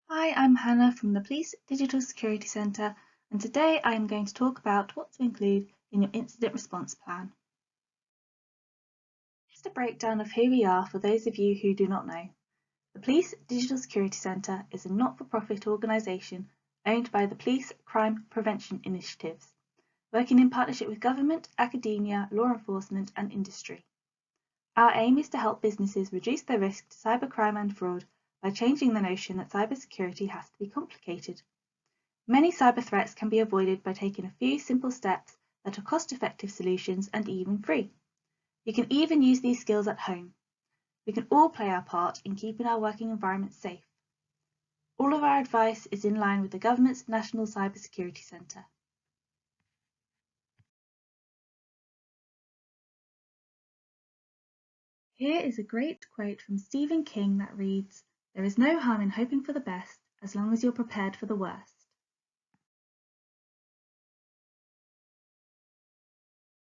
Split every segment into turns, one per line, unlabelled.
Hi, I'm Hannah from the Police Digital Security Centre, and today I am going to talk about what to include in your incident response plan. Just a breakdown of who we are for those of you who do not know. The Police Digital Security Centre is a not-for-profit organisation owned by the Police Crime Prevention Initiatives, working in partnership with government, academia, law enforcement and industry. Our aim is to help businesses reduce their risk to cybercrime and fraud by changing the notion that cybersecurity has to be complicated. Many cyber threats can be avoided by taking a few simple steps that are cost-effective solutions and even free. You can even use these skills at home. We can all play our part in keeping our working environment safe. All of our advice is in line with the government's National Cybersecurity Centre. Here is a great quote from Stephen King that reads, "There is no harm in hoping for the best as long as you're prepared for the worst."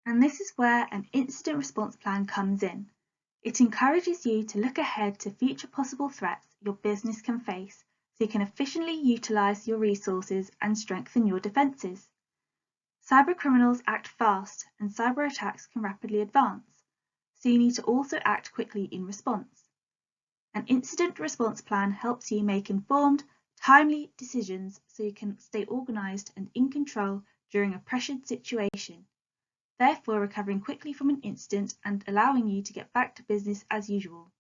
And this is where an incident response plan comes in. It encourages you to look ahead to future possible threats your business can face so you can efficiently utilise your resources and strengthen your defences. Cybercriminals act fast and cyber attacks can rapidly advance, so you need to also act quickly in response. An incident response plan helps you make informed, timely decisions so you can stay organised and in control during a pressured situation, therefore recovering quickly from an incident and allowing you to get back to business as usual.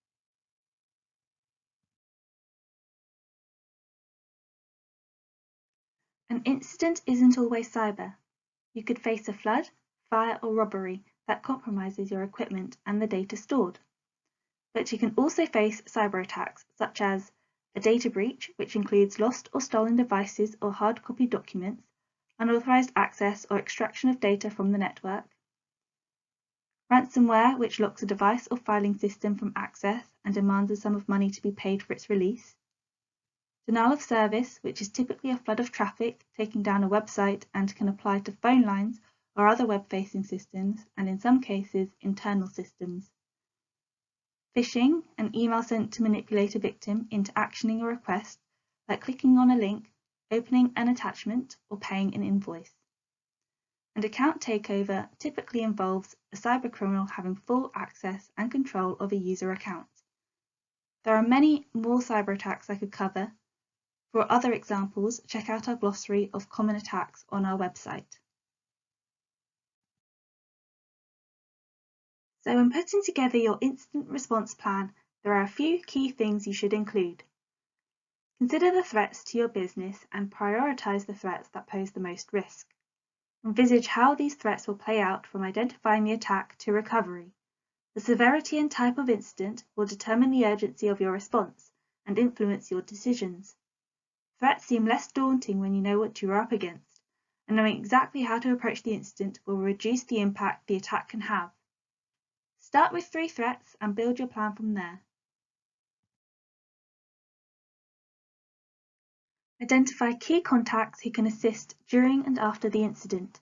An incident isn't always cyber. You could face a flood, fire or robbery that compromises your equipment and the data stored. But you can also face cyber attacks such as a data breach, which includes lost or stolen devices or hard copy documents, unauthorized access or extraction of data from the network, ransomware, which locks a device or filing system from access and demands a sum of money to be paid for its release, denial of service, which is typically a flood of traffic taking down a website and can apply to phone lines or other web-facing systems, and in some cases, internal systems. Phishing, an email sent to manipulate a victim into actioning a request, like clicking on a link, opening an attachment, or paying an invoice. And account takeover typically involves a cybercriminal having full access and control of a user account. There are many more cyber attacks I could cover. For other examples, check out our glossary of common attacks on our website. So when putting together your incident response plan, there are a few key things you should include. Consider the threats to your business and prioritise the threats that pose the most risk. Envisage how these threats will play out from identifying the attack to recovery. The severity and type of incident will determine the urgency of your response and influence your decisions. Threats seem less daunting when you know what you are up against, and knowing exactly how to approach the incident will reduce the impact the attack can have. Start with 3 threats and build your plan from there. Identify key contacts who can assist during and after the incident.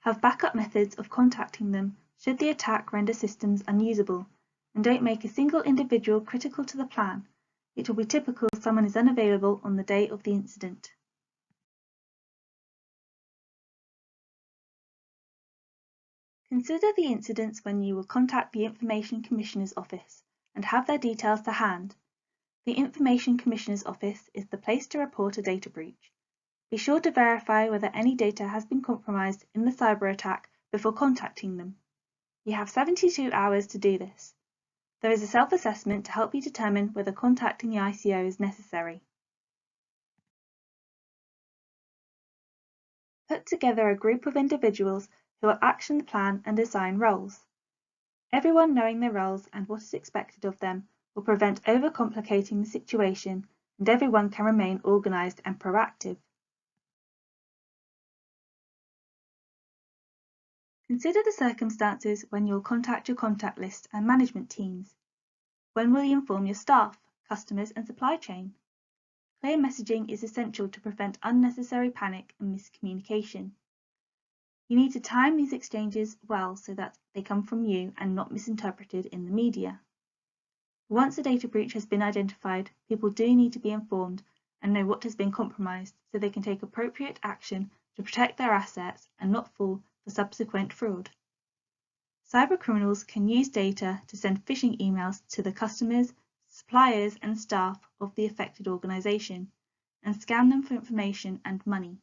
Have backup methods of contacting them should the attack render systems unusable, and don't make a single individual critical to the plan. It will be typical someone is unavailable on the day of the incident. Consider the incidents when you will contact the Information Commissioner's Office and have their details to hand. The Information Commissioner's Office is the place to report a data breach. Be sure to verify whether any data has been compromised in the cyber attack before contacting them. You have 72 hours to do this. There is a self-assessment to help you determine whether contacting the ICO is necessary. Put together a group of individuals who will action the plan and assign roles. Everyone knowing their roles and what is expected of them will prevent overcomplicating the situation, and everyone can remain organised and proactive. Consider the circumstances when you will contact your contact list and management teams. When will you inform your staff, customers and supply chain? Clear messaging is essential to prevent unnecessary panic and miscommunication. You need to time these exchanges well so that they come from you and not misinterpreted in the media. Once a data breach has been identified, people do need to be informed, and know what has been compromised so they can take appropriate action to protect their assets and not fall for subsequent fraud. Cybercriminals can use data to send phishing emails to the customers, suppliers, and staff of the affected organization and scam them for information and money.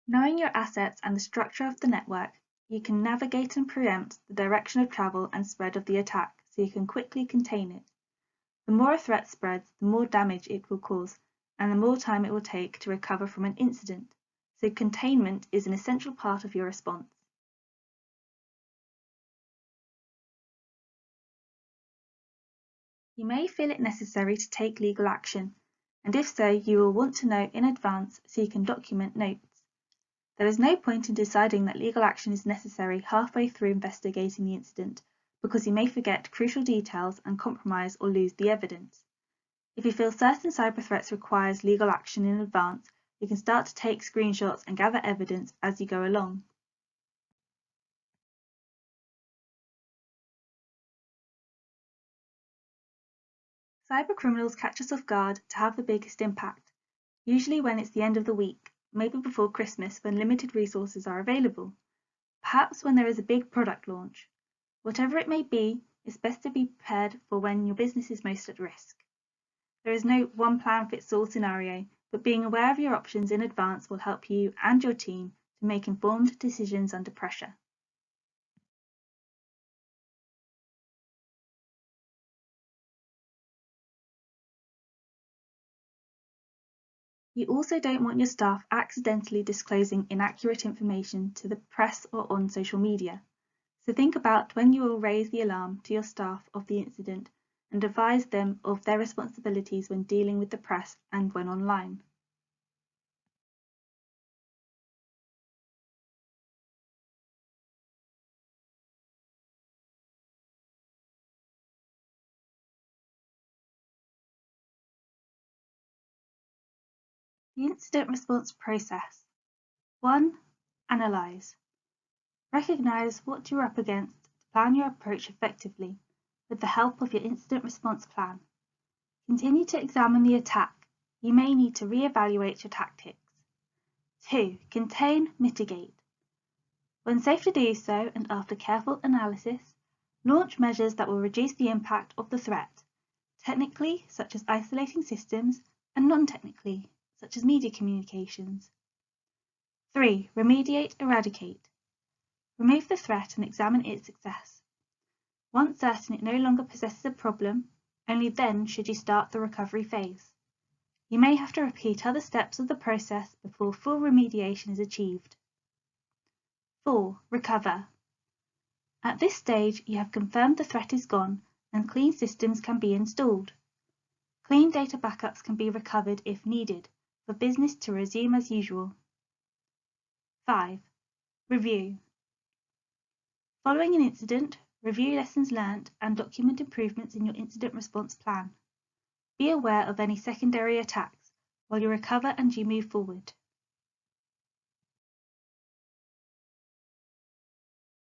Knowing your assets and the structure of the network, you can navigate and preempt the direction of travel and spread of the attack so you can quickly contain it. The more a threat spreads, the more damage it will cause, and the more time it will take to recover from an incident. So containment is an essential part of your response. You may feel it necessary to take legal action, and if so, you will want to know in advance so you can document notes. There is no point in deciding that legal action is necessary halfway through investigating the incident, because you may forget crucial details and compromise or lose the evidence. If you feel certain cyber threats requires legal action in advance, you can start to take screenshots and gather evidence as you go along. Cybercriminals catch us off guard to have the biggest impact, usually when it's the end of the week, maybe before Christmas when limited resources are available, perhaps when there is a big product launch. Whatever it may be, it's best to be prepared for when your business is most at risk. There is no one-plan-fits-all scenario, but being aware of your options in advance will help you and your team to make informed decisions under pressure. You also don't want your staff accidentally disclosing inaccurate information to the press or on social media. So think about when you will raise the alarm to your staff of the incident and advise them of their responsibilities when dealing with the press and when online. The incident response process. 1. Analyze. Recognize what you're up against to plan your approach effectively with the help of your incident response plan. Continue to examine the attack. You may need to re-evaluate your tactics. 2. Contain, mitigate. When safe to do so and after careful analysis, launch measures that will reduce the impact of the threat, technically such as isolating systems and non-technically such as media communications. 3. Remediate, eradicate. Remove the threat and examine its success. Once certain it no longer possesses a problem, only then should you start the recovery phase. You may have to repeat other steps of the process before full remediation is achieved. 4. Recover. At this stage, you have confirmed the threat is gone and clean systems can be installed. Clean data backups can be recovered if needed for business to resume as usual. 5. Review. Following an incident, review lessons learned and document improvements in your incident response plan. Be aware of any secondary attacks while you recover and you move forward.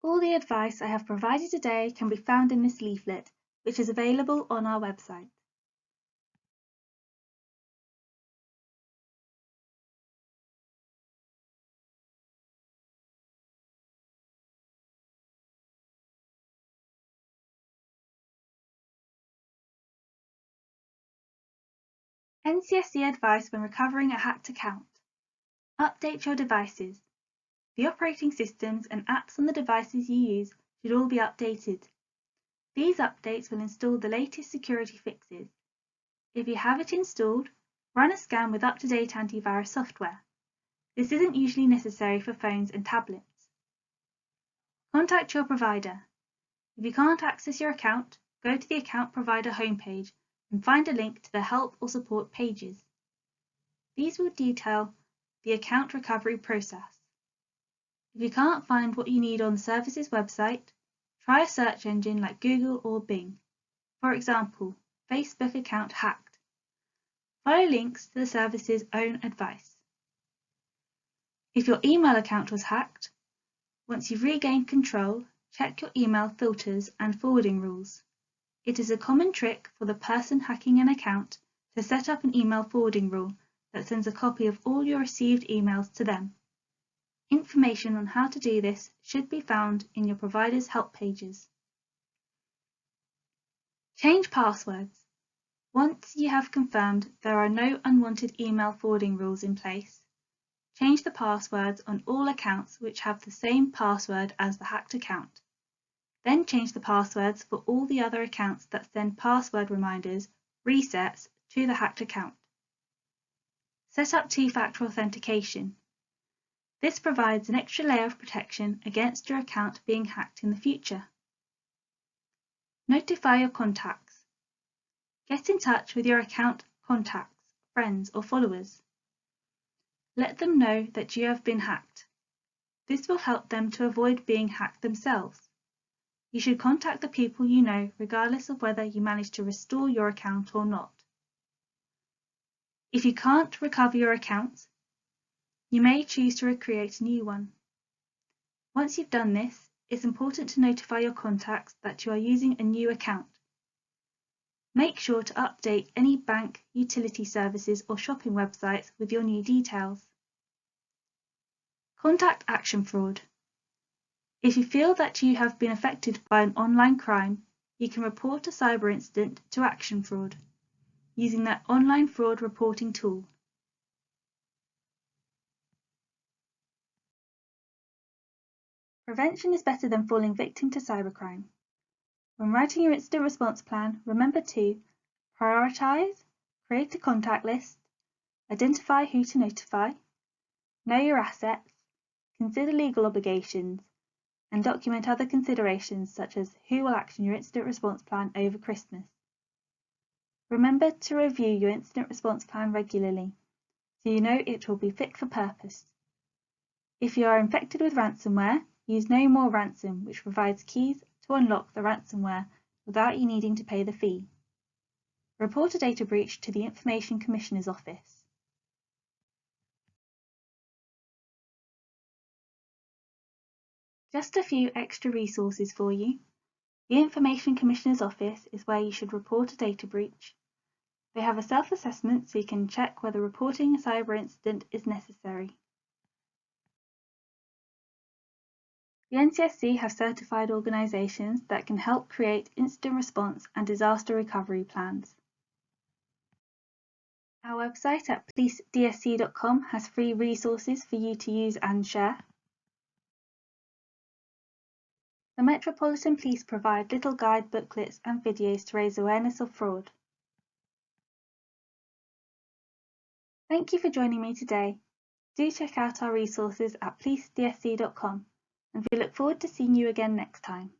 All the advice I have provided today can be found in this leaflet, which is available on our website. NCSC advice when recovering a hacked account. Update your devices. The operating systems and apps on the devices you use should all be updated. These updates will install the latest security fixes. If you have it installed, run a scan with up-to-date antivirus software. This isn't usually necessary for phones and tablets. Contact your provider. If you can't access your account, go to the account provider homepage and find a link to the help or support pages. These will detail the account recovery process. If you can't find what you need on the service's website, try a search engine like Google or Bing. For example, Facebook account hacked. Follow links to the service's own advice. If your email account was hacked, once you've regained control, check your email filters and forwarding rules. It is a common trick for the person hacking an account to set up an email forwarding rule that sends a copy of all your received emails to them. Information on how to do this should be found in your provider's help pages. Change passwords. Once you have confirmed there are no unwanted email forwarding rules in place, change the passwords on all accounts which have the same password as the hacked account. Then change the passwords for all the other accounts that send password reminders, resets, to the hacked account. Set up two-factor authentication. This provides an extra layer of protection against your account being hacked in the future. Notify your contacts. Get in touch with your account contacts, friends or followers. Let them know that you have been hacked. This will help them to avoid being hacked themselves. You should contact the people you know regardless of whether you manage to restore your account or not. If you can't recover your account, you may choose to recreate a new one. Once you've done this, it's important to notify your contacts that you are using a new account. Make sure to update any bank, utility services or shopping websites with your new details. Contact Action Fraud. If you feel that you have been affected by an online crime, you can report a cyber incident to Action Fraud using their online fraud reporting tool. Prevention is better than falling victim to cybercrime. When writing your incident response plan, remember to prioritize, create a contact list, identify who to notify, know your assets, consider legal obligations, and document other considerations such as who will action your incident response plan over Christmas. Remember to review your incident response plan regularly so you know it will be fit for purpose. If you are infected with ransomware, use No More Ransom, which provides keys to unlock the ransomware without you needing to pay the fee. Report a data breach to the Information Commissioner's Office. Just a few extra resources for you. The Information Commissioner's Office is where you should report a data breach. They have a self-assessment so you can check whether reporting a cyber incident is necessary. The NCSC have certified organisations that can help create incident response and disaster recovery plans. Our website at PDSC.com has free resources for you to use and share. The Metropolitan Police provide little guide booklets and videos to raise awareness of fraud. Thank you for joining me today. Do check out our resources at PDSC.com and we look forward to seeing you again next time.